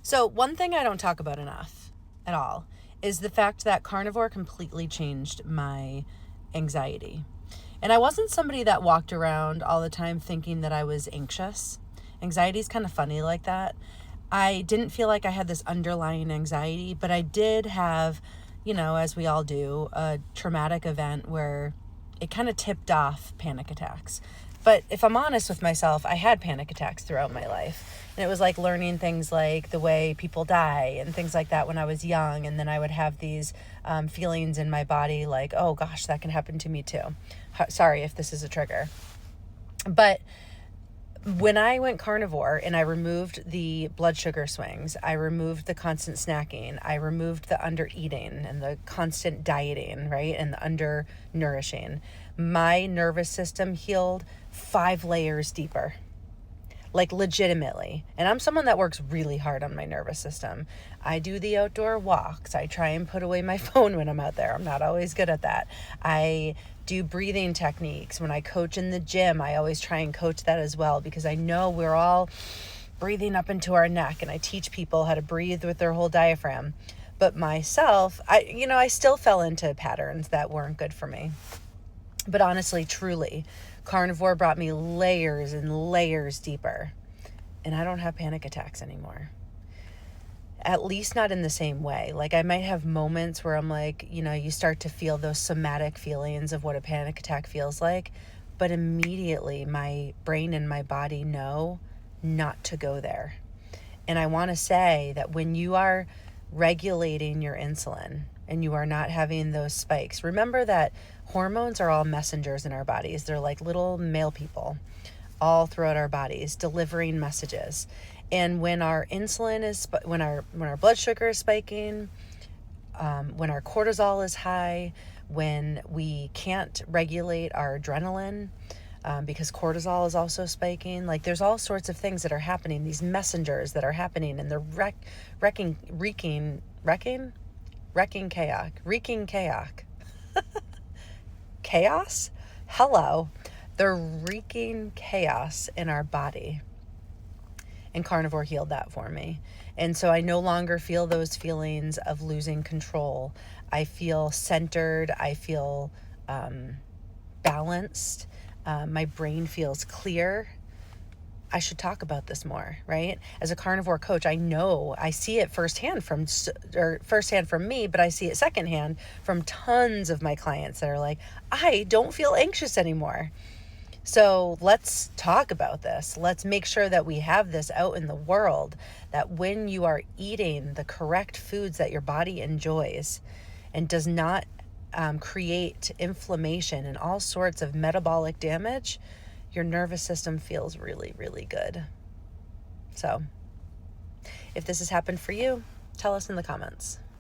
So one thing I don't talk about enough at all is the fact that carnivore completely changed my anxiety. And I wasn't somebody that walked around all the time thinking that I was anxious. Anxiety is kind of funny like that. I didn't feel like I had this underlying anxiety, but I did have, as we all do, a traumatic event where it kind of tipped off panic attacks. But if I'm honest with myself, I had panic attacks throughout my life. And it was like learning things like the way people die and things like that when I was young. And then I would have these feelings in my body like, oh gosh, that can happen to me too. Sorry if this is a trigger. But when I went carnivore and I removed the blood sugar swings, I removed the constant snacking, I removed the under eating and the constant dieting, right? And the under nourishing, my nervous system healed 5 layers deeper. Like legitimately. And I'm someone that works really hard on my nervous system. I do the outdoor walks. I try and put away my phone when I'm out there. I'm not always good at that. I do breathing techniques. When I coach in the gym, I always try and coach that as well, because I know we're all breathing up into our neck, and I teach people how to breathe with their whole diaphragm. But myself, I still fell into patterns that weren't good for me. But honestly, truly, carnivore brought me layers and layers deeper. And I don't have panic attacks anymore. At least not in the same way. Like I might have moments where I'm like, you start to feel those somatic feelings of what a panic attack feels like. But immediately my brain and my body know not to go there. And I want to say that when you are regulating your insulin and you are not having those spikes, remember that hormones are all messengers in our bodies. They're like little mail people all throughout our bodies delivering messages. And when our insulin is, when our blood sugar is spiking, when our cortisol is high, when we can't regulate our adrenaline, because cortisol is also spiking, like there's all sorts of things that are happening, these messengers that are happening, and they're wreaking chaos. Chaos? Hello. They're wreaking chaos in our body. And carnivore healed that for me. And so I no longer feel those feelings of losing control. I feel centered. I feel balanced. My brain feels clear. I should talk about this more, right? As a carnivore coach, I know I see it firsthand from me, but I see it secondhand from tons of my clients that are like, I don't feel anxious anymore. So let's talk about this. Let's make sure that we have this out in the world, that when you are eating the correct foods that your body enjoys and does not create inflammation and all sorts of metabolic damage, your nervous system feels really, really good. So if this has happened for you, tell us in the comments.